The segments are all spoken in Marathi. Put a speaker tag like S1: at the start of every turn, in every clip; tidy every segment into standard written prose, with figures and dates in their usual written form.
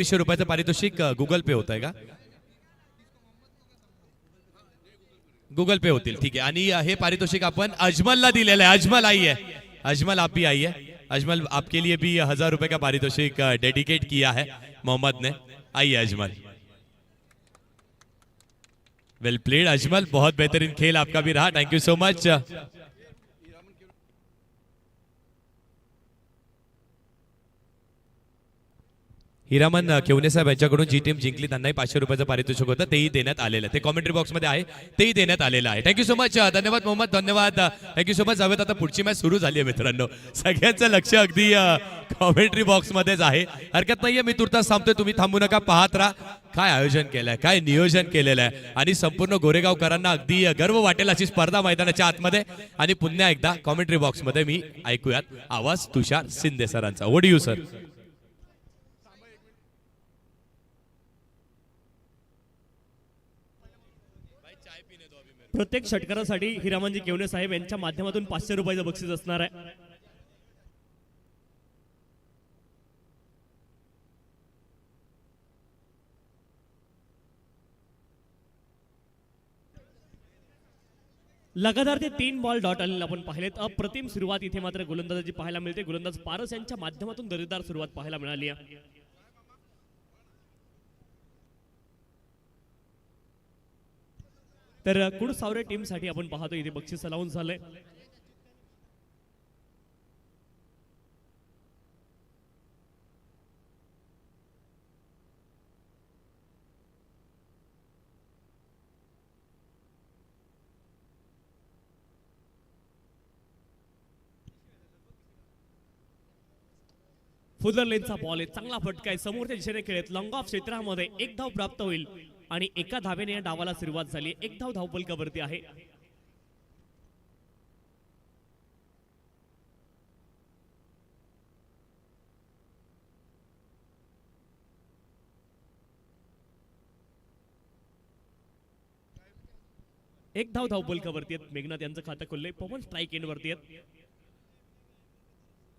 S1: ₹200 पारितोषिक गुगल पे होत आहे का? गूगल पे होतील, ठीक है। आणि हे पारितोषिक अपन अजमलला दिलेलं आहे। अजमल आई है, अजमल आप भी आई है। अजमल आपके लिए भी ₹1000 का पारितोषिक डेडिकेट किया है मोहम्मद ने। आइए अजमल। वेल प्लेड अजमल, बहुत बेहतरीन खेल आपका भी रहा, thank you so much. Hiraman Kevne साहेब यांच्याकडून जी टीम जिंकली त्यांनाही ₹500 पारितोषिक होतं, तेही देण्यात आलेलं आहे। ते कॉमेंट्री बॉक्स मध्ये आहे, तेही देण्यात आलेलं आहे। थँक्यू सो मच, धन्यवाद मोहम्मद, धन्यवाद, थँक्यू सो मच। हवेत आता पुढची मॅच सुरू झाली आहे मित्रांनो, सगळ्यांचं लक्ष अगदी कॉमेंट्री बॉक्स मध्येच आहे। हरकत नाहीये, मी तुर्तास थांबतोय, तुम्ही थांबू नका, पाहत राहा। काय आयोजन केलंय, काय नियोजन केलेलं आहे आणि संपूर्ण गोरेगावकरांना अगदी गर्व वाटेल अशी स्पर्धा मैदानाच्या आतमध्ये। आणि पुन्हा एकदा कॉमेंट्री बॉक्स मध्ये मी ऐकूयात आवाज तुषार शिंदे सरांचा। What do you sir?
S2: प्रत्येक षटकारासाठी हिरामनजी केवने साहेब यांच्या माध्यमातून ₹500 बक्षीस असणार आहे। लगातार ते 3 बॉल डॉट आलेले आपण पाहिलेत। अप्रतिम सुरुवात इथे मात्र गोलंदाजी पाहायला मिळते। गोलंदाज पारस यांच्या माध्यमातून दर्जेदार सुरुवात पाहायला मिळाली आहे। तर कुडसावरे टीम साठी आपण पाहतो इथे बक्षीस अलाउन्स झालंय। फुलर लेनचा बॉल आहे, चांगला फटका आहे, समोरच्या दिशेने खेळत लॉंग ऑफ क्षेत्रामध्ये एक धाव प्राप्त होईल आणि एका धावेने या डावाला सुरुवात झाली। एक धाव धावफलकावरती आहे। एक धाव धावफलकावरती आहेत। मेघनाथ यांचं खातं खुललंय, पवन स्ट्राइक एंड वरती आहेत।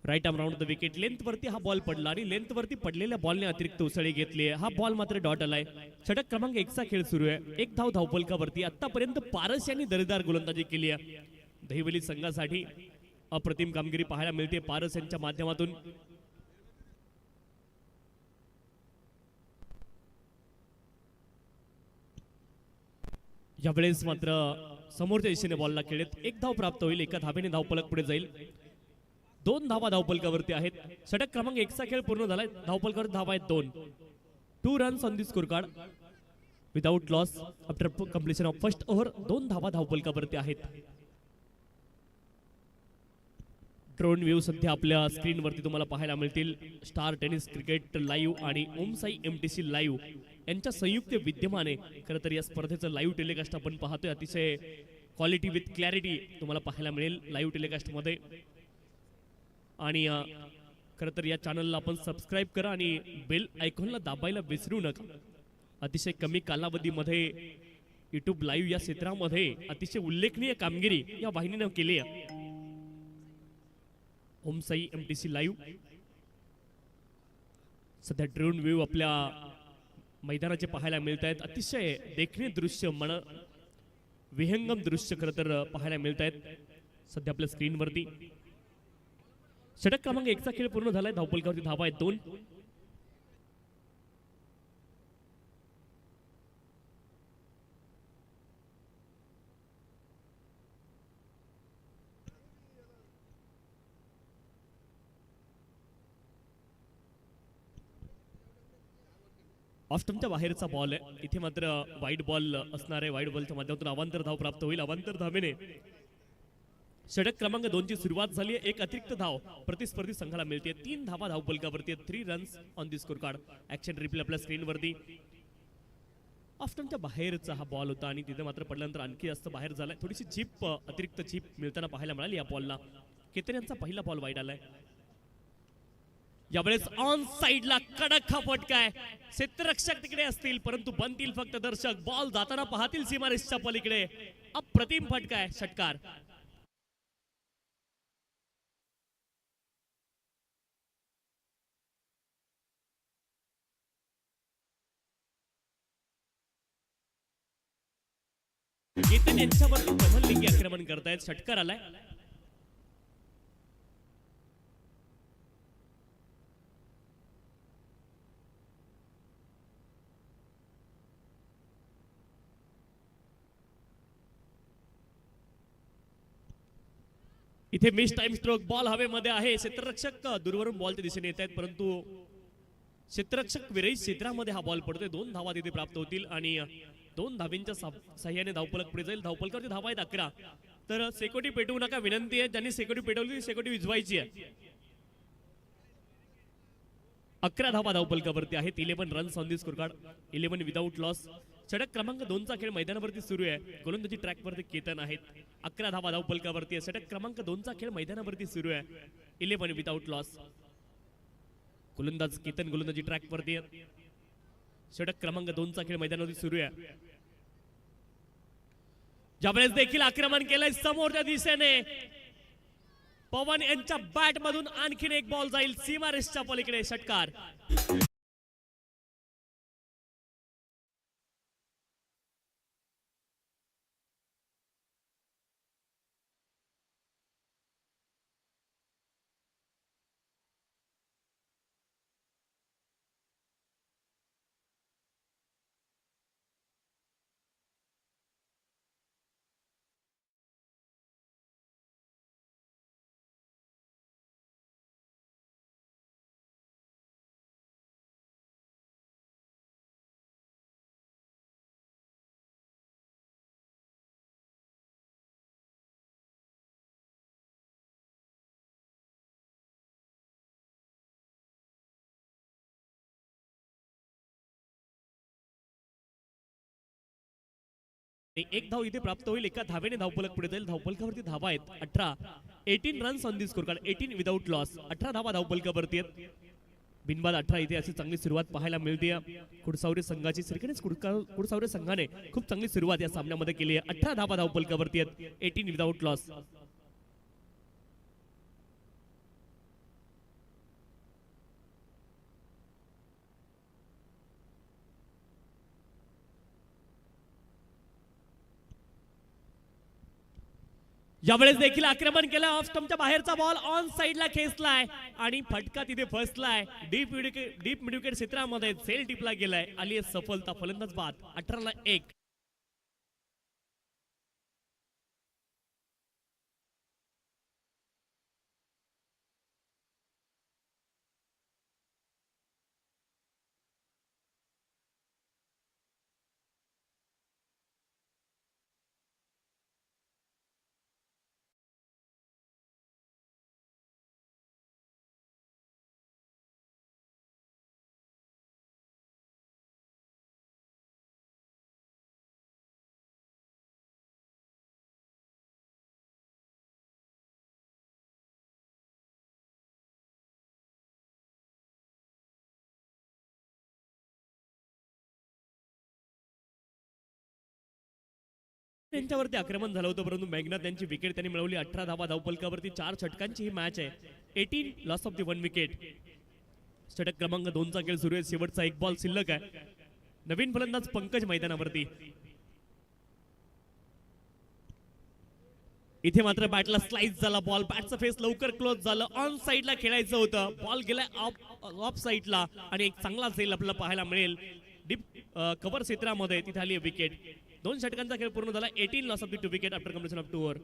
S2: Right arm round the wicket, length वरती हा बॉल पडला आणि लेंथ वरती पडलेल्या बॉलने अतिरिक्त उसळी घेतली आहे। हा बॉल मात्र डॉट आलाय। षटक क्रमांक 1 चा खेळ सुरू आहे। एक धाव धावफलकावरती आतापर्यंत पारस यांनी दर्जेदार गोलंदाजी केली आहे। दहिवली संघासाठी अप्रतिम कामगिरी पाहायला मिळते पारस यांच्या माध्यमातून। यावेळेस मात्र समोरच्या दिशेने बॉलला खेळत एक धाव प्राप्त होईल, एका धावेने धावफलक पुढे जाईल। 2 धावा धावफलकावरती आहेत। षटक क्रमांक 1 चा खेळ पूर्ण झालाय। धावफलकावर धावा आहेत 2। 2 runs on the score card without loss after completion of first over. 2 धावा धावफलकावरती आहेत। ड्रोन व्ह्यू सध्या आपल्या स्क्रीनवरती तुम्हाला पाहायला मिळतील। स्टार टेनिस क्रिकेट लाईव्ह आणि ओमसाई एमटीसी लाईव्ह यांच्या संयुक्त विद्यमाने खरं तर या स्पर्धेचं लाईव्ह टेलिकास्ट आपण पाहतोय। अतिशय क्वालिटी विथ क्लॅरिटी तुम्हाला पाहायला मिळेल लाईव्ह टेलिकास्ट मध्ये। आणि खरं तर या चॅनलला आपण सबस्क्राइब करा आणि बेल आयकॉनला दाबायला विसरू नका। अतिशय कमी कालावधीमध्ये यूट्यूब लाईव्ह या क्षेत्रामध्ये अतिशय उल्लेखनीय कामगिरी या वाहिनीने केली आहे। ओमसाई एमटीसी लाईव्ह सध्या ड्रोन व्ह्यू आपल्या मैदानाचे पाहायला मिळत आहेत। अतिशय देखणे दृश्य, मन विहंगम दृश्य खरं तर पाहायला मिळत आहेत सध्या आपल्या स्क्रीनवरती। षटक क्रमांक 1 चा खेळ पूर्ण झालाय। धावफलकावरती धावा आहेत 2। ऑस्टमच्या बाहेरचा बॉल आहे, इथे मात्र वाईड बॉल असणार आहे। वाईड बॉलच्या माध्यमातून अवांतर धाव प्राप्त होईल। अवांतर धावेने षटक क्रमांक 2 ची सुरुवात झाली आहे। एक अतिरिक्त धाव प्रतिस्पर्धी संघाला मिळते। 3 धावा धावफलकावरती, 3 runs on the score card. Action replay आपल्या स्क्रीनवरती। ऑस्टमच्या बाहेरचा हा बॉल होता आणि तिथे मात्र पडल्यानंतर आणखी जास्त बाहेर झालाय। थोडीशी झीप, अतिरिक्त झीप मिळताना पाहायला मिळाली या बॉलला। केतन यांचा पहिला बॉल वाईड आलाय। यावेळेस ऑन साइडला कडक हा फटका आहे। क्षेत्ररक्षक तिकडे असतील परंतु बनतील फक्त दर्शक। बॉल जाताना पाहतील सीमारेषेच्या पलीकडे। अप्रतिम फटका आहे, षटकार। केतन यांच्यावरती प्रबल लिंगी आक्रमण करतायत. षटकार आलाय. इथे मिस टाइम स्ट्रोक. बॉल हवेमध्ये आहे. क्षेत्ररक्षक दूरवरून बॉलच्या दिशेने येत आहेत, परंतु क्षेत्ररक्षक विरहित क्षेत्रामध्ये हा बॉल पडतोय. 2 धावा तिथे प्राप्त होतील आणि 2 धावींच्या सहाय्याने धावफलक पुढे जाईल. धावफलकावरती धावा आहेत 11. तर सेकोटी पेटवू नका विनंती आहे. ज्यांनी सेकोटी पेटवली सेकोटी विझवायची आहे. 11 धावा धावफलकावरती आहेत. 11 runs on the score card. 11 without loss. षटक क्रमांक 2चा खेळ मैदानावरती सुरू आहे. गोलंदाजी ट्रॅकवरती केतन आहेत. 11 धावा धावफलकावरती आहे. षटक क्रमांक 2चा खेळ मैदानावरती सुरू आहे. 11 विदाउट लॉस. गोलंदाज केतन गोलंदाजी ट्रॅकवरती आहे. षटक क्रमांक 2चा खेळ मैदानावरती सुरू आहे. ज्यावेळेस देखील आक्रमण केलंय समोरच्या दिशेने. पवन यांच्या बॅट मधून आणखीन एक बॉल जाईल सीमारेषच्या पलीकडे. षटकार. एक धाव इथे प्राप्त होईल. एका धावेने धावफलक पुढे जाईल. धावफलकावरती धावा आहेत 18. 18 runs on the score card. 18 without loss. 18 धावा धावफलकावरती आहेत. बिनबाद 18. इथे अशी चांगली सुरुवात पाहायला मिळते. कुडसावरे संघाची श्रीगणेश कुडसावरे संघाने खूप चांगली सुरुवात या सामन्यामध्ये केली आहे. 18 धावा धावफलकावरती आहेत. 18 विदाउट लॉस. यावेळेस देखील आक्रमण केलं. ऑफ स्टंपच्या बाहेरचा बॉल ऑन साइडला खेचलाय आणि फटका तिथे फसलाय. डीप मिडविकेट क्षेत्रामध्ये सेल टिपला गेलाय. आली आहे सफलता. फलंदाज बाद. 18-1. त्यांच्यावरती आक्रमण झालं होतं, परंतु मेघनाथ त्यांची विकेट त्यांनी मिळवली. 18 धावा धावफलकावरती. 4 षटकांची ही मॅच आहे. 18 लॉस ऑफ दी 1 विकेट. षटक क्रमांक 2चा खेळ सुरू आहे. शेवटचा एक बॉल शिल्लक आहे. नवीन फलंदाज पंकज मैदानावरती. इथे मात्र बॅटला स्लाइस झाला. बॉल बॅटचा फेस लवकर क्लोज झालं. ऑन साइडला खेळायचं होतं. बॉल गेलाय ऑफ साइडला आणि एक चांगला सेल आपल्याला पाहायला मिळेल. डीप कव्हर क्षेत्रामध्ये तिथे आली विकेट. 2 षटकांचा खेळ पूर्ण झाला. 18 loss of the 2 wicket after completion of 2 over.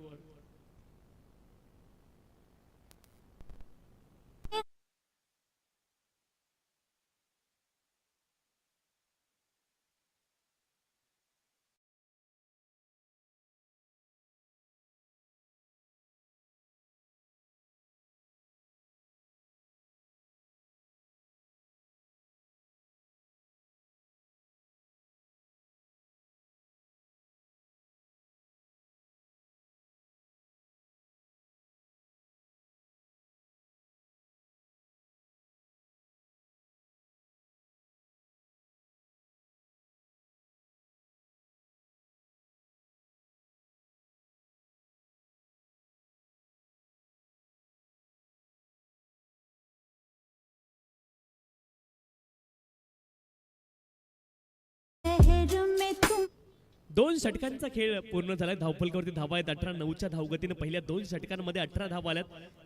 S2: 2 षटकांचा खेळ पूर्ण झालाय. धावफलकावरती धावा आहेत 18-9च्या धावगतीने पहिल्या 2 षटकांमध्ये 18 धावा आल्यात.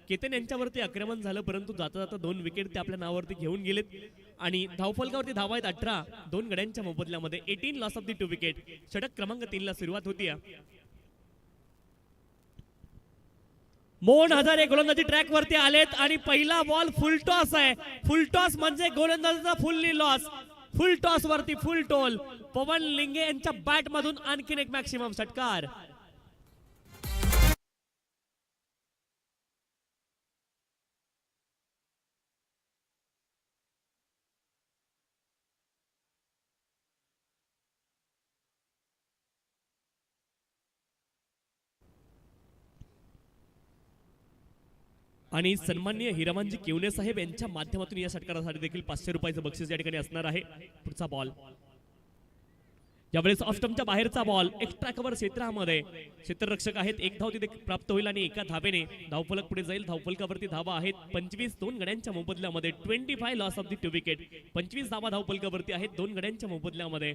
S2: केतन यांच्यावरती आक्रमण झालं, परंतु जाता जाता 2 विकेट ते आपल्या नावावरती घेऊन गेलेत आणि धावफलकावरती धावा आहेत 18. 2 गड्यांच्या मोबदल्यामध्ये 18 लॉस ऑफ दी 2 विकेट. षटक क्रमांक 3 ला सुरुवात होती. मोहन हजारे गोलंदाजी ट्रॅक वरती आलेत आणि पहिला बॉल फुल टॉस आहे. फुल टॉस म्हणजे गोलंदाजीचा फुल्ली लॉस. फुल टॉस वरती फुल टोल. पवन लिंगे यांच्या बॅट मधून आणखीन एक मॅक्सिमम षटकार. आणि सन्माननीय हिरामानजी केवले साहेब यांच्या माध्यमातून या षटकारासाठी देखील 500 रुपयाचं बक्षीस या ठिकाणी असणार आहे. पुढचा बॉल यावेळेस ऑफस्टंपच्या बाहेरचा बॉल एक्स्ट्रा कव्हर क्षेत्रामध्ये क्षेत्ररक्षक आहेत. एक धाव तिथे प्राप्त होईल आणि एका धावेने धावफलक पुढे जाईल. धावफलकावरती धावा आहेत 25. 2 गड्यांच्या मोबदल्यामध्ये 25 लॉस ऑफ दी 2 विकेट. 25 धावा धावफलकावरती आहेत 2 गड्यांच्या मोबदल्यामध्ये.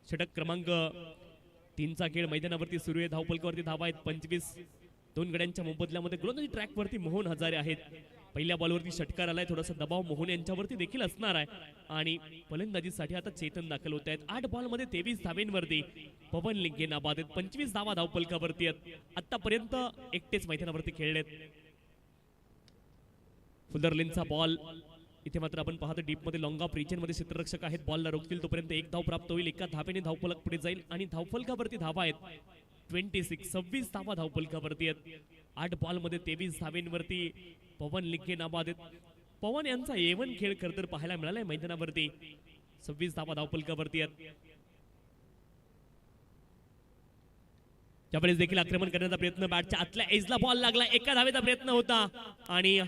S2: षटक क्रमांक 3चा खेळ मैदानावरती सुरू आहे. धावफलकावरती धावा आहेत 25. 2 गड्यांच्या मोबदल्यामध्ये गोलंदाजी ट्रॅक वरती मोहन हजारे आहेत. पहिल्या बॉलवरती षटकार आलाय. थोडासा दबाव मोहन यांच्यावरती देखील असणार आहे आणि फलंदाजीसाठी आता चेतन दाखल होत आहेत. 8 बॉलमध्ये 23 धावेंवरती पवन लिंगे नाबाद आहेत. 25 धावा धावफलकावरती आहेत. आतापर्यंत एकटेच मैदानावरती खेळलेत. फुलरलिनचा बॉल इथे मात्र आपण पाहतो डीप मध्ये लॉंग ऑफ रिजन मध्ये क्षेत्ररक्षक आहेत. बॉलला रोखतील तोपर्यंत एक धाव प्राप्त होईल. एका धावेने धावफलक पुढे जाईल आणि धावफलकावरती धावा आहेत 26 धावा धावफलकावरती आहेत. 8 बॉलमध्ये 23 धावेंवरती पवन लिंगे नाबाद आहेत. पवन यांचा A1 खेळ खरं तर पाहायला मिळालाय मैदानावरती. 26 धावा धावफलकावरती आहेत. त्यावेळेस देखील आक्रमण करण्याचा प्रयत्न बॅटच्या आतल्या एजला बॉल लागला. एका धावेचा प्रयत्न होता आणि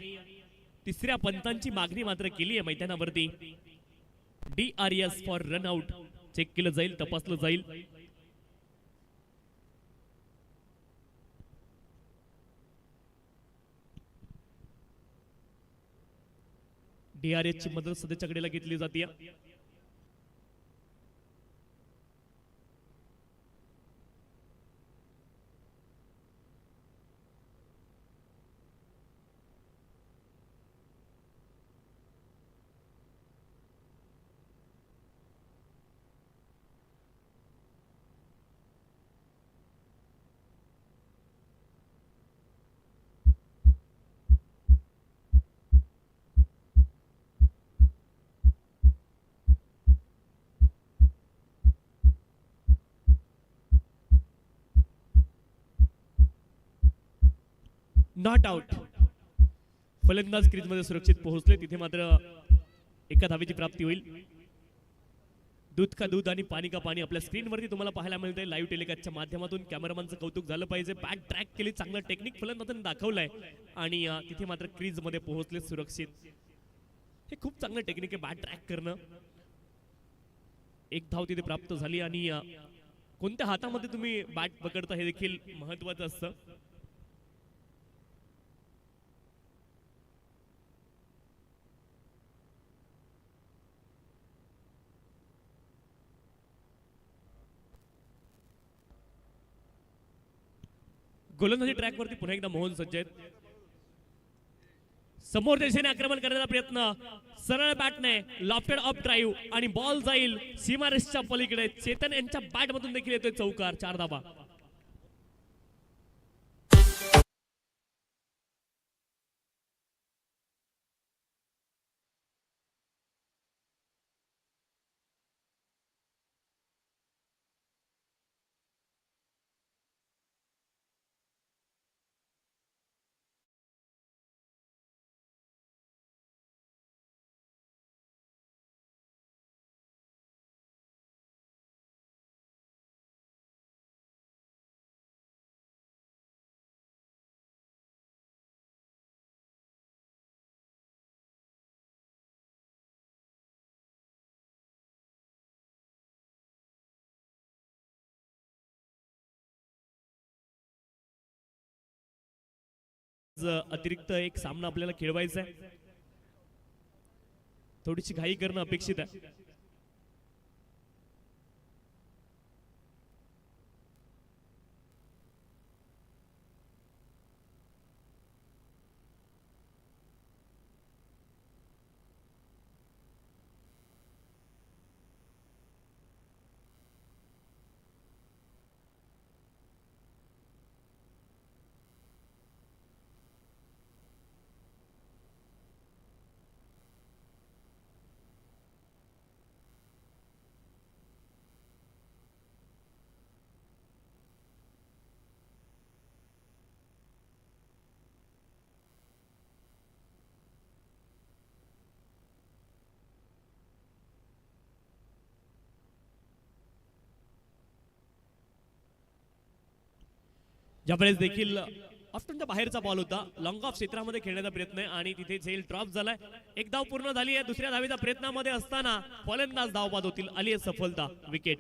S2: तिसऱ्या पंतांची मागणी मात्र केली आहे मैदानावरती. DRS फॉर रनआउट चेक केलं जाईल, तपासलं जाईल. DRS ची मदत सध्याच्या घडीला घेतली जाते. Not out. फलंदाज क्रीज मध्ये सुरक्षित पोहोचले. तिथे मात्र एका धावेची प्राप्ती होईल. दूध का दूध आणि पाणी का पाणी आपल्या स्क्रीनवरती तुम्हाला पाहायला मिळतंय लाईव्ह टेलिकास्टच्या माध्यमातून. कॅमेरामॅनचं कौतुक झालं पाहिजे. बॅट ट्रॅक केली, चांगलं टेक्निक फलंदाजाने दाखवलंय आणि तिथे मात्र क्रीज मध्ये पोहोचले सुरक्षित. हे खूप चांगलं टेक्निक आहे बॅट ट्रॅक करणं. एक धाव तिथे प्राप्त झाली आणि कोणत्या हातामध्ये तुम्ही बॅट पकडता हे देखील महत्वाचं असतं. गोलंदाजी ट्रॅक वरती पुन्हा एकदा मोहन सज्ज आहेत. समोर दिशेने आक्रमण करण्याचा प्रयत्न. सरळ बॅटने लॉफ्टेड ऑफ ड्राईव्ह आणि बॉल जाईल सीमारेषच्या पलीकडे. चेतन यांच्या बॅट मधून देखील येतोय चौकार. 4 धावा. अतिरिक्त एक सामना आपल्याला खेळवायचा आहे. थोडीशी घाई करणं अपेक्षित आहे. ज्यावेळेस देखील ऑफ्टनच्या बाहेरचा बॉल होता, लॉंग ऑफ क्षेत्रामध्ये खेळण्याचा प्रयत्न आहे आणि तिथे झेल ड्रॉप झालाय. एक धाव पूर्ण झाली आहे. दुसऱ्या धावेच्या प्रयत्नामध्ये असताना फलंदाज धावबाद होतील. आली आहे सफलता, विकेट.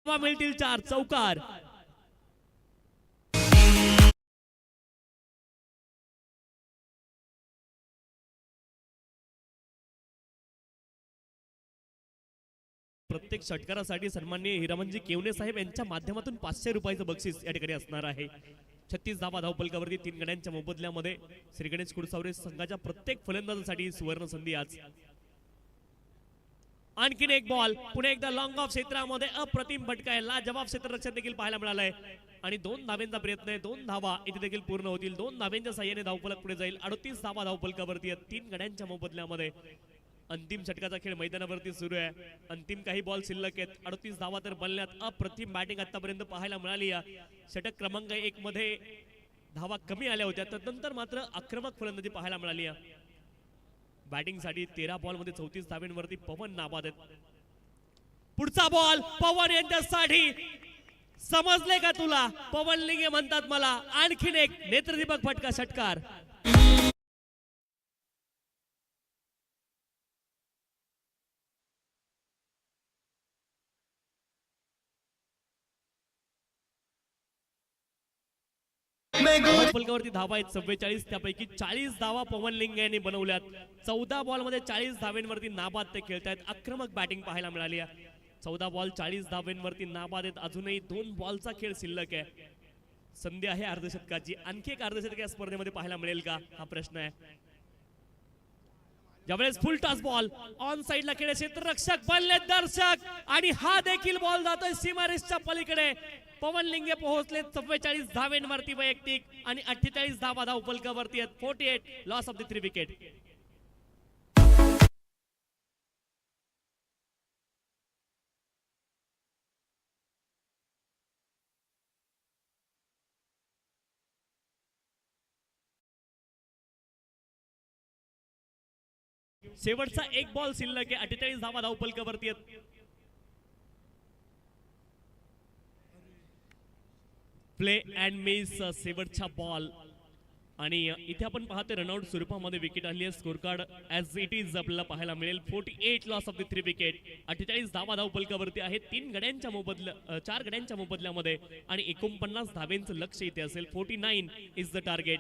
S2: मिळतील 4 चौकार. प्रत्येक षटकारासाठी सन्माननीय हिरामनजी केवने साहेब यांच्या माध्यमातून 500 रुपयाचं बक्षीस या ठिकाणी असणार आहे. 36 धावा धावपलकावरती 3 गड्यांच्या मोबदल्यामध्ये श्री गणेश कुडसावरे संघाच्या प्रत्येक फलंदाजासाठी सुवर्ण संधी आज. आणखीन एक बॉल, पुन्हा एकदा लॉंग ऑफ क्षेत्रामध्ये अप्रतिम फटका आहे. लाजवाब क्षेत्ररक्षण देखील पाहायला मिळालंय आणि 2 धाव्यांचा प्रयत्न आहे. 2 धावा इथे देखील पूर्ण होतील. 2 धाव्यांच्या साह्याने धावफलक पुढे जाईल. 38 धावा धावफलकावरती 3 गड्यांच्या मोबदल्यामध्ये. अंतिम षटकाचा खेळ मैदानावरती सुरू आहे. अंतिम काही बॉल शिल्लक आहेत. 38 धावा तर बनल्यात. अप्रतिम बॅटिंग आतापर्यंत पाहायला मिळाली आहे. षटक क्रमांक 1 मध्ये धावा कमी आल्या होत्या, तदनंतर मात्र आक्रमक फलंदाजी पाहायला मिळाली आहे. बॅटिंग साठी 13 बॉल मध्ये 34 धाव्यांवरती पवन नाबाद आहेत. पुढचा बॉल पवन यांच्यासाठी. समजले का तुला? पवन लिंगे म्हणतात मला. आणखीन एक नेत्रदीपक फटका, षटकार. फलकावरती धावा आहेत 44, त्यापैकी 40 धावा पवन लिंगे यांनी बनवल्यात. 14 बॉल मध्ये 40 धाव्यांवरती नाबाद ते खेळतायत. आक्रमक बॅटिंग पाहायला मिळाली आहे. 14 बॉल 40 धाव्यांवरती नाबाद आहेत. अजूनही 2 बॉलचा खेळ शिल्लक आहे. संधी आहे अर्धशतकाची. आणखी एक अर्धशतक या स्पर्धेमध्ये पाहायला मिळेल का, हा प्रश्न आहे. ज्यावेळेस फुल टॉस बॉल ऑन साइडला खेळ, क्षेत्ररक्षक बनले दर्शक आणि हा देखील बॉल जातोय सीमारेषच्या पलीकडे. पवन लिंगे पोहोचले 44 धाव्यांवरती वैयक्तिक आणि 48 धावा धावफलकावरती आहेत. 48 लॉस ऑफ द 3 विकेट. शेवटचा एक बॉल शिल्लक आहे. 48 धावा धावफलकावरती आहेत. प्ले अँड मिस शेवटचा बॉल आणि इथे आपण पाहतो रनआउट स्वरूपामध्ये विकेट आली आहे. Score card as it is आपल्याला पाहायला मिळेल. 48 लॉस ऑफ द 3 विकेट. 48 धावा धावफलकावरती आहे. 4 गड्यांच्या मोबदल्यामध्ये आणि 49 धाव्यांचं लक्ष इथे असेल. 49 इज द टार्गेट.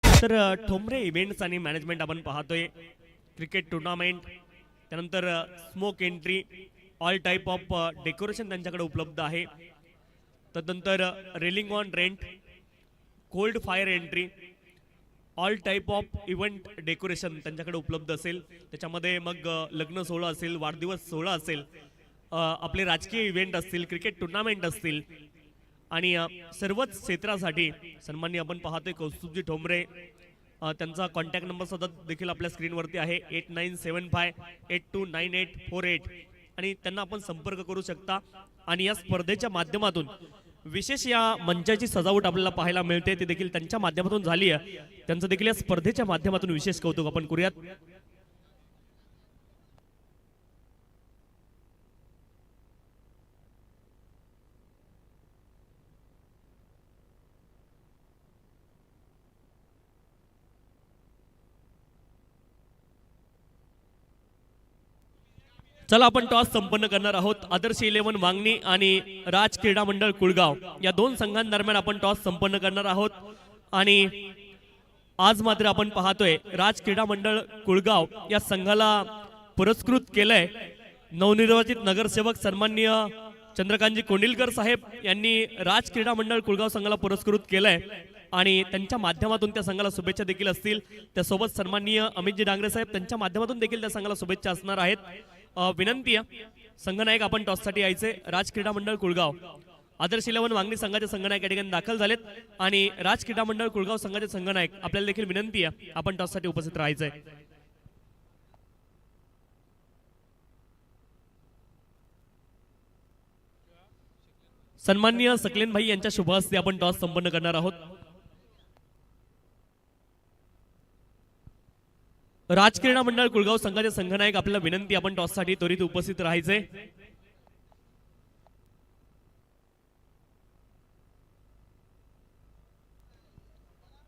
S2: तर ठोंबरे इव्हेंट्स आणि मॅनेजमेंट आपण पाहतोय. क्रिकेट टुर्नामेंट, त्यानंतर smoke entry, all type of decoration त्यांच्याकडे उपलब्ध आहे. तदनंतर railing on rent, cold fire entry, all type of event decoration त्यांच्याकडे उपलब्ध असेल. त्याच्यामध्ये मग लग्न सोहळा असेल, वाढदिवस सोहळा असेल, आपले राजकीय इव्हेंट असतील, क्रिकेट टुर्नामेंट असतील आणि सर्वच क्षेत्रासाठी सन्माननीय आपण पाहतोय कौस्तुभजी ठोंबरे. त्यांचा कॉन्टॅक्ट नंबर सुद्धा देखील आपल्या स्क्रीनवरती आहे. 8975829848 आणि त्यांना आपण संपर्क करू शकता. आणि या स्पर्धेच्या माध्यमातून विशेष या मंचाची सजावट आपल्याला पाहायला मिळते ती देखील त्यांच्या माध्यमातून झाली आहे. त्यांचं देखील या स्पर्धेच्या माध्यमातून विशेष कौतुक आपण करूयात. चला आपण टॉस संपन्न करणार आहोत. आदर्श 11 वांगणी आणि राज क्रीडा मंडळ कुळगाव या दोन संघांदरम्यान आपण टॉस संपन्न करणार आहोत. आणि आज मात्र आपण पाहतोय राज क्रीडा मंडळ कुळगाव या संघाला पुरस्कृत केलंय नवनिर्वाचित नगरसेवक सन्माननीय चंद्रकांतजी कोंडिलकर साहेब यांनी राज क्रीडा मंडळ कुळगाव संघाला पुरस्कृत केलंय आणि त्यांच्या माध्यमातून त्या संघाला शुभेच्छा देखील असतील. त्यासोबत सन्माननीय अमितजी डांगरे साहेब त्यांच्या माध्यमातून देखील त्या संघाला शुभेच्छा असणार आहेत. विनंती आहे संघनायक आपण टॉससाठी यायचे. राज क्रीडा मंडळ कुळगाव आदर्श 11 वांगणी संघाचे संघनायक या ठिकाणी दाखल झालेत आणि राज क्रीडा मंडळ कुळगाव संघाचे संघनायक आपल्याला देखील विनंती आहे आपण टॉससाठी उपस्थित राहायचंय. सन्माननीय सकलेन भाई यांच्या शुभ हस्ते आपण टॉस संपन्न करणार आहोत. राज क्रीडा मंडळ कुळगाव संघाचे संघनायक आपल्याला विनंती आपण टॉससाठी त्वरित उपस्थित राहायचे.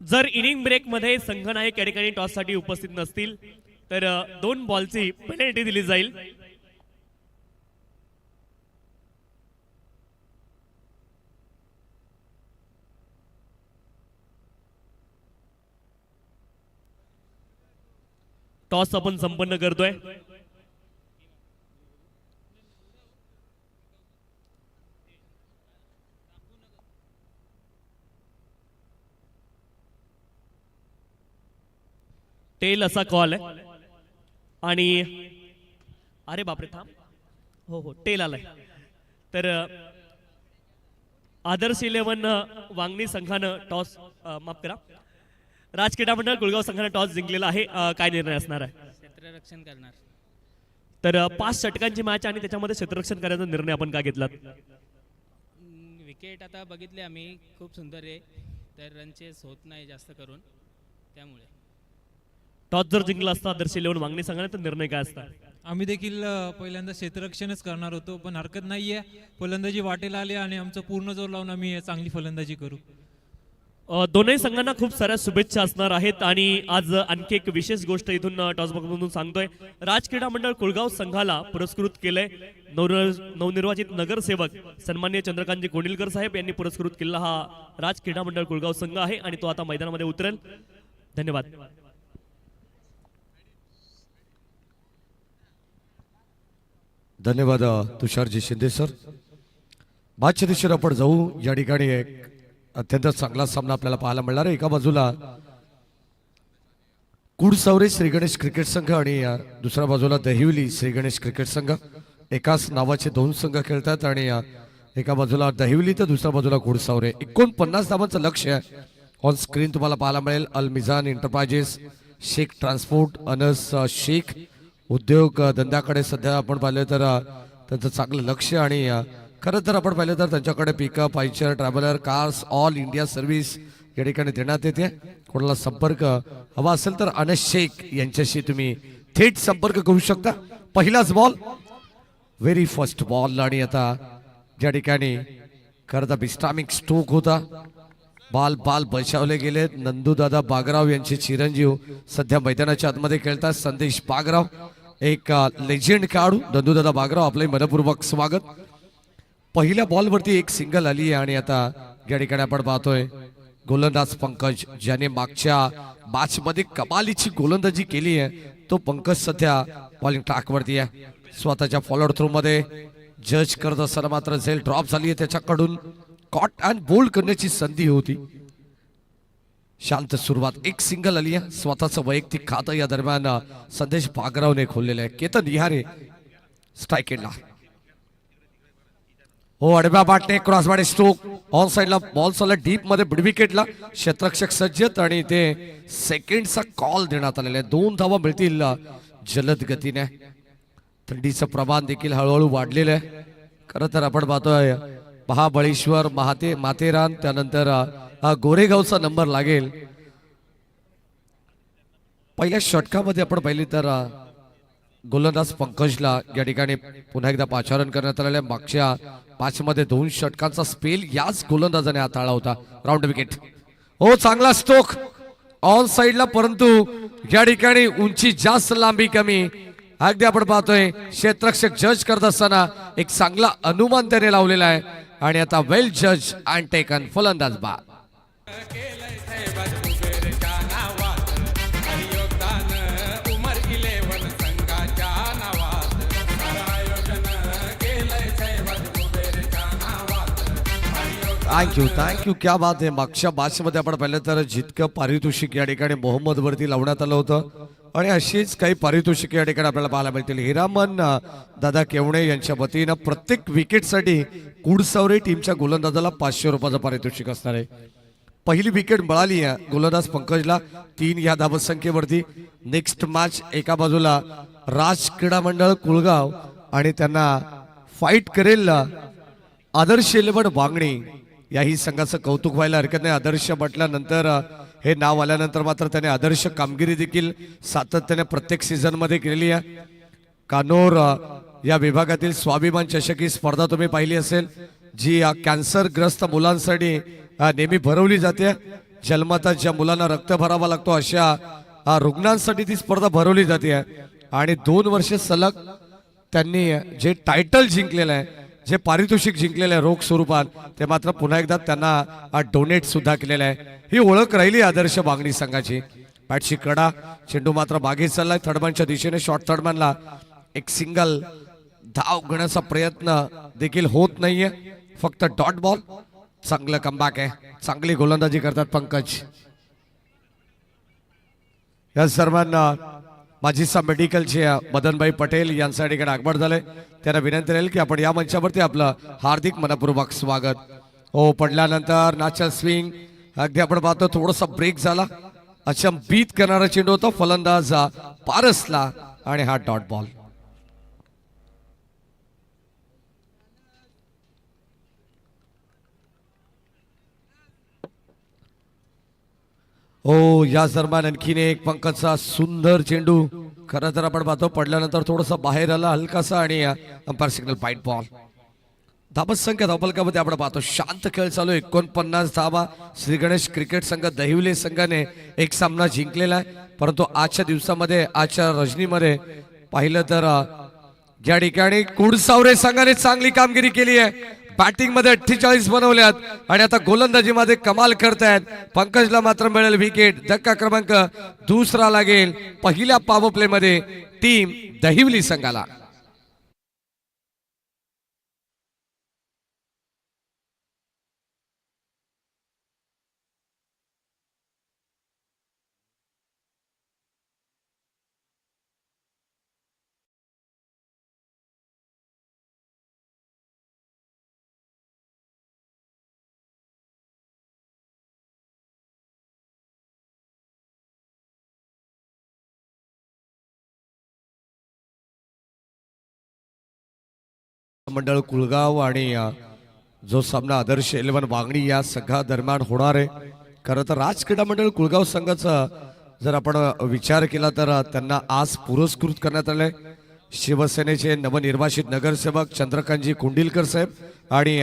S2: जर इनिंग ब्रेक मध्ये संघनायक या ठिकाणी टॉससाठी उपस्थित नसतील तर 2 बॉलची पेनल्टी दिली जाईल. टॉस आपण संपन्न करतोय. टेल असा कॉल आहे आणि अरे बापरे थांब हो टेल आलाय. तर आदर्श 11 वांगणी संघानं टॉस माफ करा राज क्रीडा मंडळ कुळगाव संघानं टॉस जिंकलेला आहे. काय निर्णय असणार आहे?
S3: क्षेत्ररक्षण करणार.
S2: तर 5 षटकांची मॅच आणि त्याच्यामध्ये क्षेत्ररक्षण करायचा निर्णय आपण का घेतला?
S3: विकेट आता बघितले आम्ही खूप सुंदर आहे तर रन चेस होत नाही जास्त करून त्यामुळे.
S2: टॉस जर जिंकला असता आदर्श 11 वांगणी संघाने तर निर्णय काय असता?
S4: आम्ही देखील पहिल्यांदा क्षेत्ररक्षणच करणार होतो पण हरकत नाहीये. फलंदाजी वाटेला आली आणि आमचं पूर्ण जोर लावून आम्ही चांगली फलंदाजी करू.
S2: दोनही संघांना खूप साऱ्या शुभेच्छा असणार आहेत. आणि आज आणखी एक विशेष गोष्ट इथून टॉसबॉक्समधून सांगतोय. राज क्रीडा मंडळ कुळगाव संघाला पुरस्कृत केलंय नवनिर्वाचित नगरसेवक सन्माननीय चंद्रकांतजी कोंडिलकर साहेब यांनी पुरस्कृत केलेला हा राज क्रीडा मंडळ कुळगाव संघ आहे आणि तो आता मैदानामध्ये उतरेल. धन्यवाद.
S5: धन्यवाद तुषारजी शिंदे सर. बादच्या दिशेने आपण जाऊ. या ठिकाणी एक अत्यंत चांगला सामना आपल्याला पाहायला मिळणार आहे. एका बाजूला कुडसावरे श्री गणेश क्रिकेट संघ आणि दुसऱ्या बाजूला दहिवली श्री गणेश क्रिकेट संघ. एकाच नावाचे 2 संघ खेळतात आणि एका बाजूला दहिवली तर दुसऱ्या बाजूला कुडसावरे. 49 धावांचं लक्ष आहे ऑन स्क्रीन तुम्हाला पाहायला मिळेल. अल मिझान एंटरप्राइजेस, शेख ट्रान्सपोर्ट, अनस शेख उद्योग धंद्याकडे सध्या आपण पाहिलं तर त्यांचं चांगलं लक्ष. आणि खरं तर आपण पाहिलं तर त्यांच्याकडे pickup, Eicher, traveller, cars, all India service या ठिकाणी देण्यात येते. कोणाला संपर्क हवा असेल तर अनस शेख यांच्याशी तुम्ही थेट संपर्क करू शकता. पहिलाच बॉल, व्हेरी फर्स्ट बॉल. आणि आता ज्या ठिकाणी खरं तर बिस्टामिक स्ट्रोक होता, बाल बचावले गेले. नंदूदादा बागराव यांचे चिरंजीव सध्या मैदानाच्या आतमध्ये खेळतात. संदेश बागराव एक लेजेंड खेळाडू. नंदूदादा बागराव आपले मनपूर्वक स्वागत. पहिल्या बॉलवरती एक सिंगल आली आणि आता या ठिकाणी आपण पाहतोय गोलंदाज पंकज ज्याने मागच्या मॅच मध्ये कमालीची गोलंदाजी केली आहे तो पंकज सध्या बॉलिंग ट्रॅकवरती आहे. स्वतःच्या फॉलोअर थ्रू मध्ये जज करत असताना मात्र झेल ड्रॉप झाली आहे त्याच्याकडून. कॉट अँड बोल्ड करण्याची संधी होती. शांत सुरुवात, एक सिंगल आली आहे. स्वतःचं वैयक्तिक खातं या दरम्यान संदेश बागरावने खोललेलं आहे. केतन निहारे स्ट्राईक एंडला. हो अडब्या बाटणे क्रॉस बाडे स्ट्रोक ऑन साइडला बॉल चालला डीप मध्ये मिड विकेटला. क्षेत्ररक्षक सज्जत आणि ते सेकंडचा कॉल देण्यात आलेला आहे. 2 धावा मिळतील जलद गतीने. थंडीचं प्रमाण देखील हळूहळू वाढलेलं आहे. खरं तर आपण पाहतोय महाबळेश्वर माथेरान त्यानंतर गोरेगावचा नंबर लागेल. पहिल्या षटकामध्ये आपण पाहिली तर गोलंदाज पंकजला या ठिकाणी पुन्हा एकदा पाचारण करण्यात आलेल्या मागच्या 5 मध्ये 2 षटकांचा स्पेल याच गोलंदाजाने हाताळला होता. Round wicket. हो चांगला स्ट्रोक ऑन साइडला, परंतु या ठिकाणी उंची जास्त लांबी कमी. अगदी आपण पाहतोय क्षेत्ररक्षक जज करत असताना एक चांगला अनुमान त्याने लावलेला आहे आणि आता वेल जज अँड टेकन फलंदाज बाद. थँक्यू क्या बात आहे. मागच्या मॅच मध्ये आपण पाहिलं तर जितकं पारितोषिक या ठिकाणी मोहम्मद वरती लावण्यात आलं होतं आणि अशीच काही पारितोषिक या ठिकाणी आपल्याला पाहायला मिळतील. हिरामन दादा केवणे यांच्या वतीनं प्रत्येक विकेटसाठी कुडसावरे टीमच्या गोलंदाजाला 500 रुपयाचं पारितोषिक असणार आहे. पहिली विकेट मिळाली आहे गोलंदाज पंकजला 3 या धावसंख्येवरती. नेक्स्ट मॅच एका बाजूला राज क्रीडा मंडळ कुळगाव आणि त्यांना फाईट करेल आदर्श 11 वांगणी. याही संघाचं कौतुक व्हायला हरकत नाही. आदर्श म्हटल्यानंतर हे नाव आल्यानंतर मात्र त्याने आदर्श कामगिरी देखील सातत्याने प्रत्येक सीझन मध्ये केलेली आहे. कानोर या विभागातील स्वाभिमान चषक ही स्पर्धा तुम्ही पाहिली असेल, जी कॅन्सरग्रस्त मुलांसाठी नेहमी भरवली जाते. जन्मतःच ज्या मुलांना रक्त भरावा लागतो अशा रुग्णांसाठी ती स्पर्धा भरवली जाते आणि 2 वर्ष सलग त्यांनी जे टायटल जिंकलेलं आहे, जे पारितोषिक जिंकलेलं आहे रोख स्वरूपात, ते मात्र पुन्हा एकदा त्यांना डोनेट सुद्धा केलेलं आहे. ही ओळख राहिली आदर्श बांगणी संघाची. बॅटची कडा, चेंडू मात्र मागे चाललाय थर्डमॅनच्या दिशेने. शॉर्ट थर्डमॅनला एक सिंगल धाव घेण्याचा प्रयत्न देखील होत नाहीये, फक्त डॉट बॉल. चांगलं कमबॅक आहे, चांगली गोलंदाजी करतात पंकज. या सर्वांना माजी सा मेडिकलचे मदनभाई पटेल यांच्या ठिकाणी आगमन झाले. त्यांना विनंती राहील की आपण या मंचावरती आपलं हार्दिक मनपूर्वक स्वागत. हो पडल्यानंतर नॅचरल स्विंग. अगदी आपण पाहतो थोडासा ब्रेक झाला, अचंबित करणारा चेंडू होता फलंदाज पारसला आणि हा डॉट बॉल. हो या दरम्यान आणखीन एक पंकजचा सुंदर चेंडू. खरं तर आपण पाहतो पडल्यानंतर थोडासा बाहेर आला हलकासा आणि अंपायर सिग्नल पाईट बॉल. धाबत संख्या धावफलकामध्ये आपण पाहतो शांत खेळ चालू. 49 धावा. श्री गणेश क्रिकेट संघ दहिवले संघाने एक सामना जिंकलेला आहे, परंतु आजच्या दिवसामध्ये आजच्या रजनीमध्ये पाहिलं तर या ठिकाणी कुडसावरे संघाने चांगली कामगिरी केली आहे. बॅटिंग मध्ये 48 बनवल्यात आणि आता गोलंदाजी मध्ये कमाल करतायत. पंकजला मात्र मिळेल विकेट. धक्का क्रमांक 2 लागेल पहिल्या पॉवर प्ले मध्ये टीम दहिवली संघाला. मंडळ कुळगाव आणि जो सामना आदर्श 11 वांगणी या संघा दरम्यान होणार आहे. खरं तर राज क्रीडा मंडळ कुळगाव संघाचा जर आपण विचार केला तर त्यांना आज पुरस्कृत करण्यात आले. शिवसेनेचे नवनिर्वाचित नगरसेवक चंद्रकांतजी कुंडिलकर साहेब आणि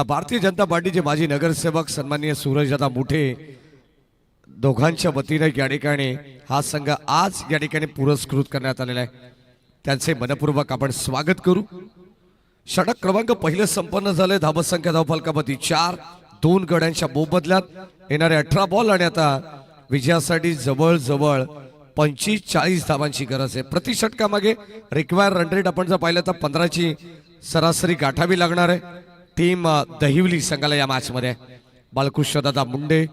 S5: भारतीय जनता पार्टीचे माजी नगरसेवक सन्माननीय सूरजदादा मुठे दोघांच्या वतीने या ठिकाणी हा संघ आज या ठिकाणी पुरस्कृत करण्यात आलेला आहे. त्यांचे मनपूर्वक आपण स्वागत करू. षटक क्रमांक पहिले संपन्न झाले. धाबत संख्या धावफलकामध्ये 4. 2 गड्यांच्या मोबदल्यात येणारे 18 बॉल आणि आता विजयासाठी जवळजवळ 45-40 धावांची गरज आहे. प्रति षटकामागे रिक्वायर रन रेट आपण जर पाहिलं तर 15ची सरासरी गाठावी लागणार आहे टीम दहिवली संघाला या मॅच मध्ये. बालकृष्णदादा मुंडे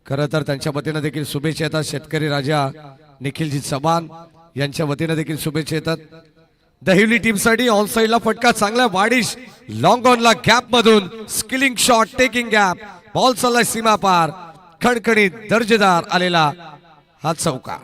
S5: खरं तर त्यांच्या वतीनं देखील शुभेच्छा येतात. शेतकरी राजा निखिलजी चव्हाण यांच्या वतीनं देखील शुभेच्छा येतात. दहिवली टीम साठी ऑन साइडला फटका चांगला. वाडिश लॉंग ऑनला गॅप मधून skilling shot taking gap. Ball चाललाय सीमा पार. खणखणीत दर्जेदार आलेला हा चौकार.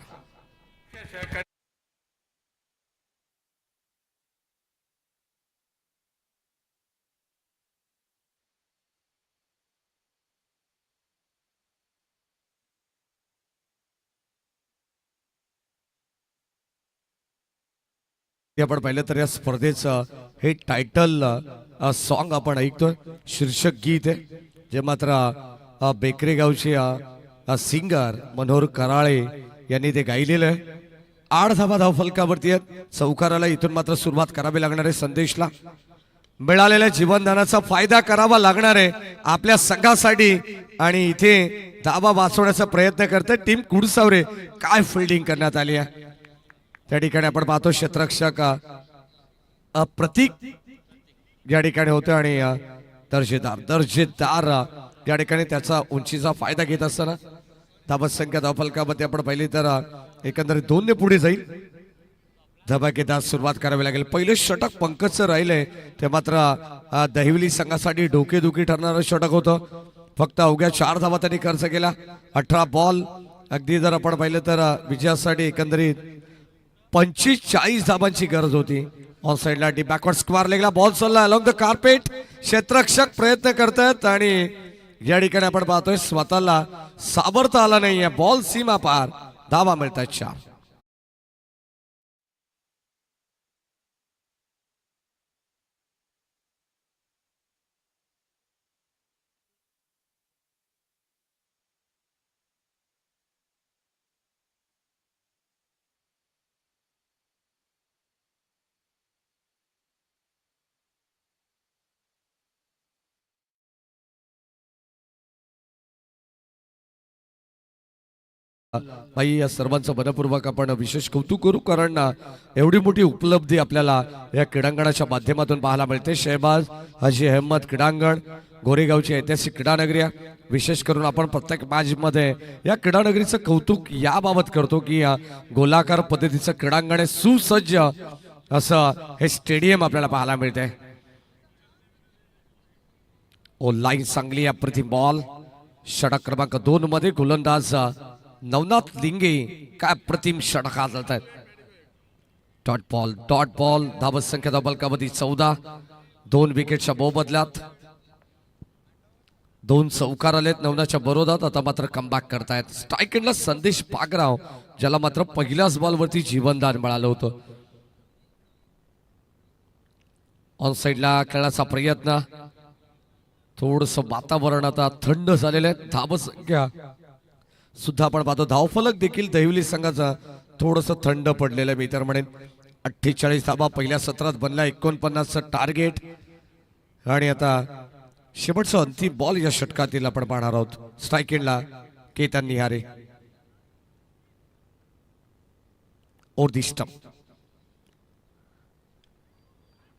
S5: आपण पाहिलं तर या स्पर्धेचं हे टायटल सॉन्ग आपण ऐकतोय, शीर्षक गीत आहे जे मात्र बेकरे गावचे सिंगर मनोहर कराळे यांनी ते गायलेलं आहे. 8 धावा धावफलकावरती आहेत. चौकाराला इथून मात्र सुरुवात करावी लागणार आहे. संदेशला मिळालेल्या जीवनदानाचा फायदा करावा लागणार आहे आपल्या संघासाठी आणि इथे धावा वाचवण्याचा प्रयत्न करते टीम कुडसावरे. काय फिल्डिंग करण्यात आली आहे त्या ठिकाणी आपण पाहतो. क्षेत्ररक्षक प्रतीक या ठिकाणी होते आणि दर्जेदार या ठिकाणी त्याचा उंचीचा फायदा घेत असताना धावत संख्या धावफलकामध्ये आपण पाहिली तर एकंदरीत 2 ने पुढे जाईल. धमाकेदार सुरुवात करावी लागेल. पहिले षटक पंकजचं राहिलंय ते मात्र दहिवली संघासाठी डोकेदुखी ठरणारं षटक होतं. फक्त अवघ्या 4 धावा त्यांनी खर्च केला. 18 बॉल. अगदी जर आपण पाहिलं तर विजयासाठी एकंदरीत 45 धावांची गरज होती. ऑन साइडला डी बॅकवर्ड स्क्वेअर लेगला बॉल चालला अलॉंग द कार्पेट. क्षेत्ररक्षक प्रयत्न करतात आणि या ठिकाणी आपण पाहतोय स्वतःला सावरता आला नाहीये. बॉल सीमा पार. धावा मिळतात 4. भाई या सर्वांचं मनपूर्वक आपण विशेष कौतुक करू कारण एवढी मोठी उपलब्धी आपल्याला या क्रीडांगणाच्या माध्यमातून पाहायला मिळते. शहबाज हाजी अहमद क्रीडांगण गोरेगावची ऐतिहासिक क्रीडानगरी आहे. विशेष करून आपण प्रत्येक मॅच मध्ये या क्रीडानगरीचं कौतुक याबाबत करतो की या गोलाकार पद्धतीचं क्रीडांगण आहे. सुसज्ज असं हे स्टेडियम आपल्याला पाहायला मिळते. ओ लाईन चांगली अप्रतिम बॉल. षटक क्रमांक 2 मध्ये गोलंदाज नवनाथ लिंगे काय प्रतिम षटक हातात आहेत. Dot ball. धावत संख्या धावफलकामध्ये 14. 2 विकेटच्या मोबदल्यात 2 चौकार आलेत नवनाथच्या बरोदात. आता मात्र कमबॅक करतायत. स्ट्राईक एंडला संदेश पागराव ज्याला मात्र पहिल्याच बॉलवरती जीवनदान मिळालं होतं. ऑन साइडला खेळण्याचा प्रयत्न. थोडस वातावरण आता थंड झालेलं आहे. धावत संख्या सुद्धा आपण पाहतो. धावफलक देखील दहिवली संघाचा थोडस थंड पडलेलं आहे मी तर म्हणेन. 48 धावा पहिल्या सत्रात बनला. 49चं टार्गेट आणि आता शेवटचा अंतिम बॉल या षटकातील आपण पाहणार आहोत. स्ट्राईक एंडला Ketan Nihare. Over the stump.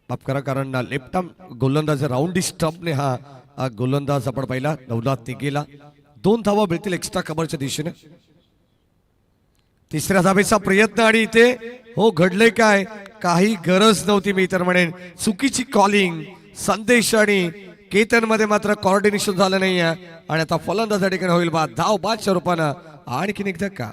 S5: माफ करा कारण लेफ्ट आर्म गोलंदाज राऊंड दी स्टंपने हा गोलंदाज आपण पाहिला नवनाथ निगेला. 2 धावा मिळतील एक्स्ट्रा कव्हरच्या दिशेने. तिसऱ्या धावेचा प्रयत्न आणि इथे हो घडले काय काही गरज नव्हती मी तर म्हणेन. चुकीची कॉलिंग. संदेश आणि केतन मध्ये मात्र कॉर्डिनेशन झालं नाहीये आणि आता फलंदाज ठिकाणी होईल बाद. धाव बादच्या रूपानं आणखीन एकदा का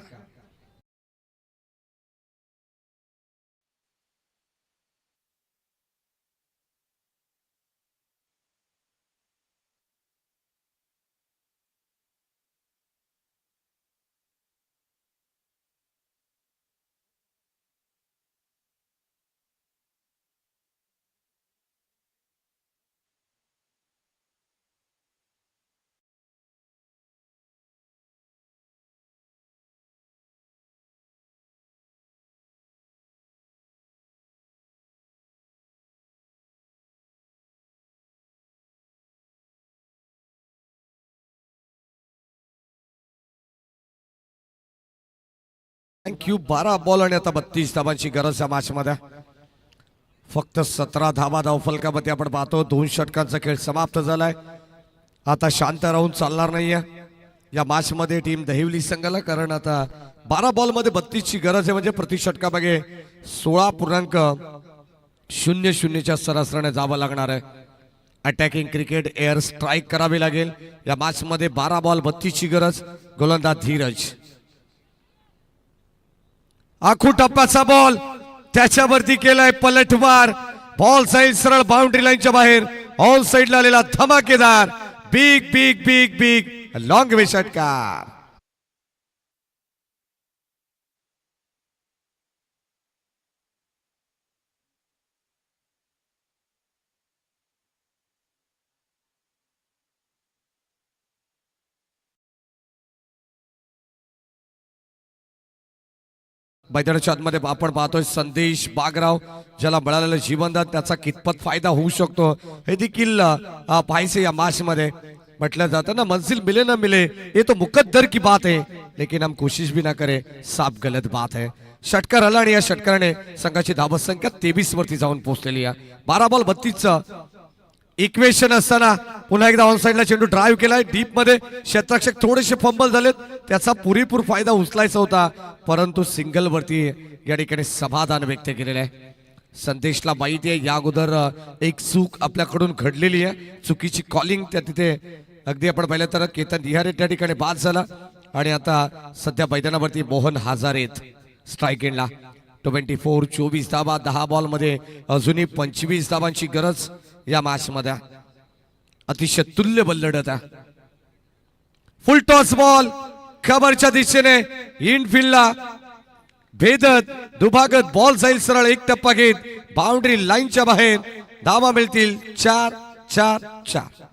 S5: थँक्यू. 12 बॉल आणि आता 32 धावांची गरज या मॅच मध्ये. फक्त 17 धावा धावफलकामध्ये आपण पाहतो. 2 षटकांचा खेळ समाप्त झालाय. आता शांत राहून चालणार नाहीये या मॅच मध्ये टीम दहिवली संघाला कारण आता 12 बॉल मध्ये 32 ची गरज आहे. म्हणजे प्रति षटकामागे 16.00च्या सरासरीने जावं लागणार आहे. अटॅकिंग क्रिकेट एअर स्ट्राईक करावी लागेल या मॅच मध्ये. 12 बॉल 32 ची गरज. गोलंदाज धीरज. आखू टप्प्याचा बॉल त्याच्यावरती केलाय पलटवार. बॉल जाईल सरळ बाउंड्री लाईनच्या बाहेर. ऑन साइडला आलेला धमाकेदार big big big big long way षटकार. मैदानाच्या आतमध्ये आपण पाहतोय संदेश बागराव, ज्याला मिळालेलं जीवनदान त्याचा कितपत फायदा होऊ शकतो हे देखील पाहायचे या मॅच मध्ये. म्हटलं जातं ना, मंजिल मिले ना मिले ये तो मुकद्दर की बात है, लेकिन हम कोशिश भी ना करे साफ गलत बात है. षटकार आला आणि या षटकाराने संघाची धावत संख्या 23 वरती जाऊन पोहोचलेली आहे. 12 बॉल 32 इक्वेशन असताना पुन्हा एकदा ऑन साइडला चेंडू ड्राईव्ह केलाय डीप मध्ये. क्षेत्ररक्षक थोडेसे फंबल झालेत, त्याचा पुरेपूर फायदा उचलायचा होता, परंतु सिंगल वरती या ठिकाणी समाधान व्यक्त केलेलं आहे. संदेशला माहिती आहे या अगोदर एक चूक आपल्याकडून घडलेली आहे, चुकीची कॉलिंग त्या तिथे अगदी आपण पाहिलं तर केतन निहारे त्या ठिकाणी बाद झाला आणि आता सध्या मैदानावरती मोहन हजारेत स्ट्राईक एंडला. 24 धावा 10 बॉल मध्ये अजूनही 25 धावांची गरज या मॅच मध्ये. अतिशय तुल्यबळ लढत आहे. फुल टॉस बॉल खबरच्या दिशेने इनफिल्डला भेदत दुभागत बॉल जाईल सरळ एक टप्पा घेत बाउंड्री लाईनच्या बाहेर. धावा मिळतील 4-4-4.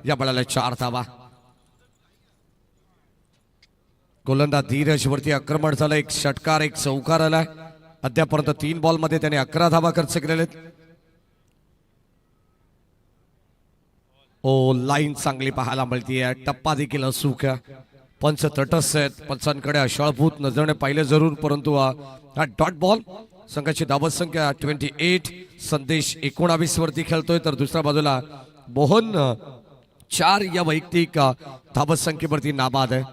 S5: या बळाला 4 धावा. गोलंदाज धीरज वरती आक्रमण झालं, एक षटकार एक चौकार आलाय. अद्यापर्यंत 3 बॉल मध्ये त्याने 11 धावा खर्च केलेले. ओ लाईन चांगली पाहायला मिळतीये, टप्पा देखील अचूक आहे. पंच तटस्थ आहेत, पंचांकडे अशाळभूत नजरेने पाहिले जरूर, परंतु हा डॉट बॉल. संघाची धावत संख्या 28, संदेश 19 वरती खेळतोय, तर दुसऱ्या बाजूला मोहन 4 या वैयक्तिक धावत संख्येवरती नाबाद आहे.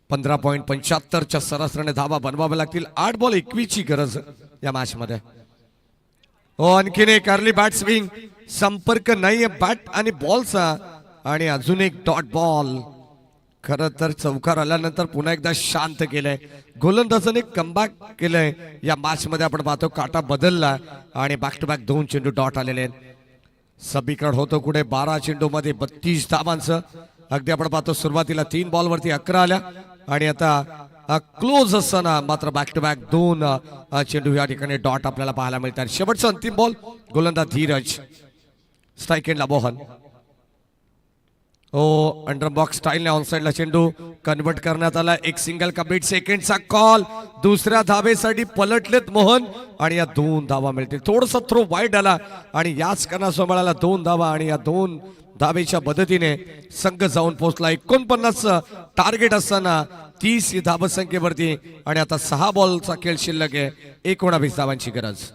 S5: 15.75च्या सरासरीने धावा बनवाव्या लागतील. 8 बॉल 21 ची गरज या मॅच मध्ये. हो आणखीन एक अर्ली बॅट स्विंग, संपर्क नाहीये बॅट आणि बॉलचा, आणि अजून एक डॉट बॉल. खरं तर चौकार आल्यानंतर पुन्हा एकदा शांत केलंय गोलंदाजाने, कमबॅक केलंय या मॅच मध्ये. आपण पाहतो काटा बदलला आणि बॅक टू बॅक 2 चेंडू डॉट आलेले आहेत. सभीकड होतं कुठे 12 चेंडू मध्ये 32 धावांचं. अगदी आपण पाहतो सुरुवातीला 3 बॉल वरती 11 आल्या आणि आता क्लोज असताना मात्र बॅक टू बॅक 2 चेंडू या ठिकाणी डॉट आपल्याला पाहायला मिळतात. शेवटचा अंतिम बॉल गोलंदाज धीरज, स्ट्राईक एंडला मोहन. ओ अंडर बॉक्स स्टाईलने ऑन साइडला चेंडू कन्वर्ट करण्यात आला. एक सिंगल कम्प्लीट सेकंडचा कॉल, दुसऱ्या धावेसाठी पलटलेत मोहन आणि या 2 धावा मिळतील. थोडासा थ्रो वाईड आला आणि याच करण्यास मिळाला 2 धावा आणि या 2 धावेच्या मदतीने संघ जाऊन पोहोचला 49 टार्गेट असताना 30 धावत संख्येवरती. आणि आता 6 बॉलचा खेळ शिल्लक आहे, 19 धावांची गरज.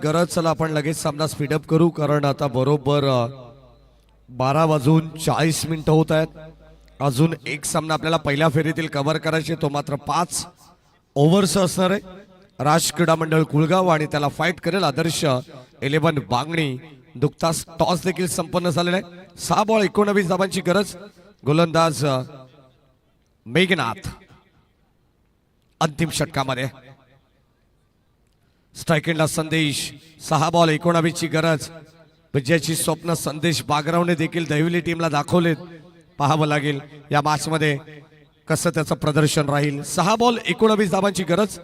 S5: गरज. चला आपण लगेच सामना स्पीडअप करू, कारण आता बरोबर 12 वाजून 40 मिनिटं होत आहेत. अजून एक सामना आपल्याला पहिल्या फेरीतील कव्हर करायचे, तो मात्र 5 ओव्हरचा असणार आहे. राज क्रीडा मंडळ कुळगाव आणि त्याला फाईट करेल आदर्श 11 बांगणी. नुकताच टॉस देखील संपन्न झालेला आहे. 6 बॉल 19 धावांची गरज. गोलंदाज मेघनाथ अंतिम षटकामध्ये. स्ट्राईक एंडला संदेश, 6 बॉल 19 ची गरज. विजयाची स्वप्न संदेश बागरावने देखील दहिवली टीमला दाखवलेत. पाहावं लागेल या मॅच मध्ये कसं त्याचं प्रदर्शन राहील. 6 बॉल 19 धावांची गरज.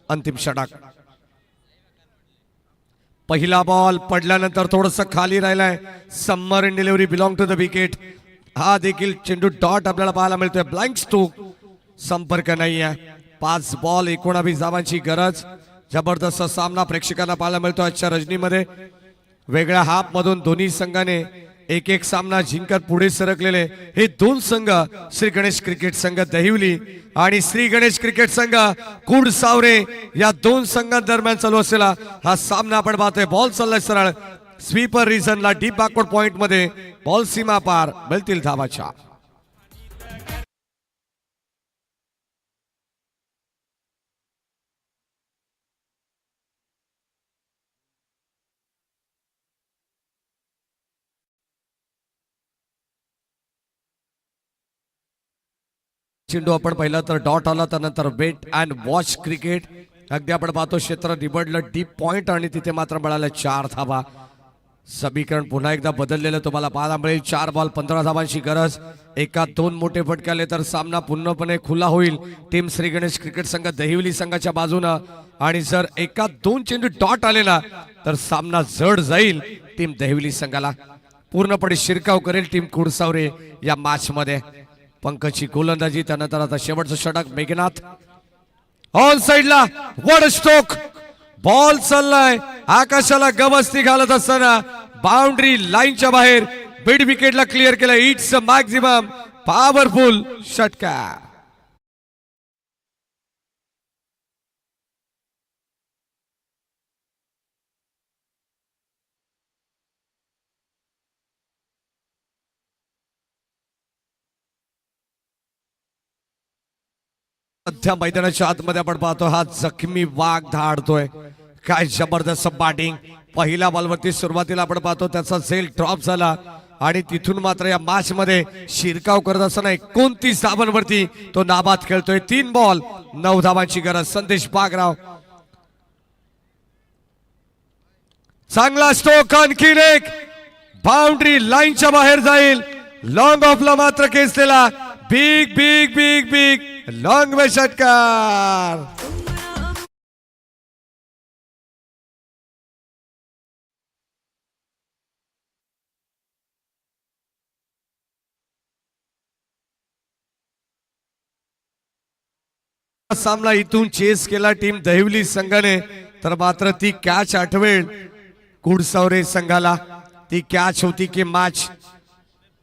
S5: अंतिम षटक. पहिला बॉल पडल्यानंतर थोडस खाली राहिलाय. समर in delivery belong to the wicket. हा देखील चेंडू डॉट आपल्याला पाहायला मिळतोय. ब्लँक स्ट्रोक, संपर्क नाही आहे. 5 बॉल 19 धावांची गरज. जबरदस्त सामना प्रेक्षकांना पाहायला मिळतो आजच्या रजनीमध्ये. वेगळ्या हाफ मधून दोन्ही संघाने एक एक सामना जिंकत पुढे सरकलेले हे दोन संघ श्री गणेश क्रिकेट संघ दहिवली आणि श्री गणेश क्रिकेट संघ कुडसावरे या दोन संघांदरम्यान चालू असलेला हा सामना आपण पाहतोय. बॉल चाललाय सरळ स्वीपर रिजनला डीप बॅकवर्ड पॉइंट मध्ये. बॉल सीमा पार, मिळतील धावाच्या. चेंडू आपण पाहिला तर डॉट आला, त्यानंतर वेट अँड वॉच क्रिकेट. अगदी आपण पाहतो क्षेत्र निवडलं डीप पॉइंट आणि तिथे मात्र मिळालं 4 धावा. समीकरण पुन्हा एकदा बदललेलं तुम्हाला पाहायला मिळेल. 4 बॉल 15 धावांची गरज. एका 2 मोठे फटके आले तर सामना पूर्णपणे खुला होईल टीम श्री गणेश क्रिकेट संघ दहिवली संघाच्या बाजूनं. आणि जर एका 2 चेंडू डॉट आले ना तर सामना जड जाईल टीम दहिवली संघाला. पूर्णपणे शिरकाव करेल टीम कुडसावरे या मॅच मध्ये. पंकजची गोलंदाजी, त्यानंतर आता शेवटचं षटक मेघनाथ ऑन साइडला. वड स्ट्रोक, बॉल चाललाय आकाशाला गवसती घालत असताना बाउंड्री लाईनच्या बाहेर मिड विकेटला क्लिअर केलं. इट्स अ मॅक्झिमम पॉवरफुल षटकार. सध्या मैदानाच्या आतमध्ये आपण पाहतो हा जखमी वाघ धाडतोय. काय जबरदस्त बॅटिंग. पहिल्या बॉलवरती सुरुवातीला आपण पाहतो त्याचा झेल ड्रॉप झाला आणि तिथून मात्र या मॅच मध्ये शिरकाव करत असताना 29 धावांवरती तो नाबाद खेळतोय. 3 बॉल 9 धावांची गरज. संदेश बागराव चांगला स्ट्रोक, आणखीन एक बाउंड्री लाईनच्या बाहेर जाईल. लॉंग ऑफला मात्र खेचलेला big big big big long way षटकार. सामना इथून चेस केला टीम दहिवली संघाने, तर मात्र ती कॅच आठवेल कुडसावरे संघाला. ती कॅच होती की मॅच.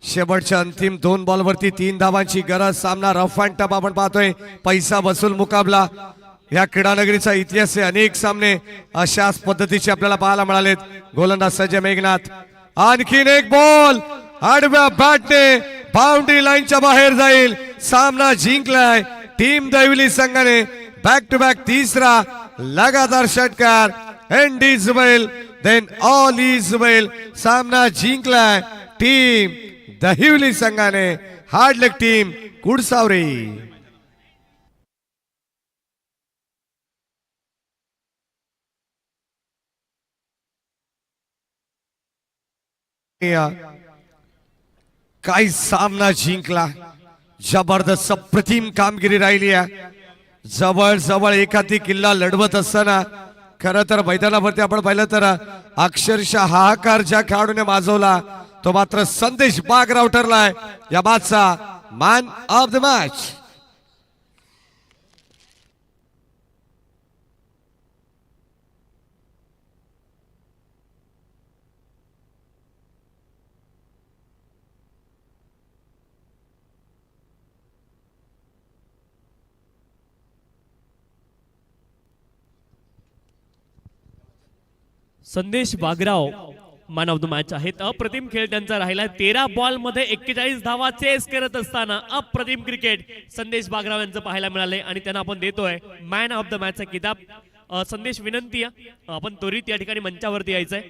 S5: शेवटच्या अंतिम 2 बॉलवरती 3 धावांची गरज. सामना रफ अँड टफ आपण पाहतोय. पैसा वसूल मुकाबला. या क्रीडानगरीचा इतिहास आहे. अनेक सामने अशाच पद्धतीचे आपल्याला पाहायला मिळालेत. गोलंदाज सज्ज मेघनाथ. आणखीन एक बॉल आडव्या बॅटने बाउंड्री लाईनच्या बाहेर जाईल. सामना जिंकलाय टीम दहिवली संघाने. बॅक टू बॅक तिसरा लगातार षटकार. End is well then all is well. सामना जिंकलाय टीम दहिवली संघाने. Hard luck team Kudsavare. काय सामना जिंकला. जबरदस्त प्रतिम कामगिरी राहिली आहे. जवळ जवळ एखादी किल्ला लढवत असताना खरं तर मैदानावरती आपण पाहिलं तर अक्षरशः हाहाकार ज्या खेळाडूने माजवला तो मात्र संदेश बागराव ठरलाय या मॅचचा मॅन ऑफ द मॅच.
S2: संदेश बागराव मॅन ऑफ द मॅच आहेत. अप्रतिम खेळ त्यांचा राहिला. 13 बॉल मध्ये 41 धावा चेस करत असताना अप्रतिम क्रिकेट संदेश बागराव यांचं पाहायला मिळाले आणि त्यांना आपण देतोय मॅन ऑफ द मॅचचा किताब. संदेश विनंती आहे आपण त्वरित या ठिकाणी मंचावरती यायचंय.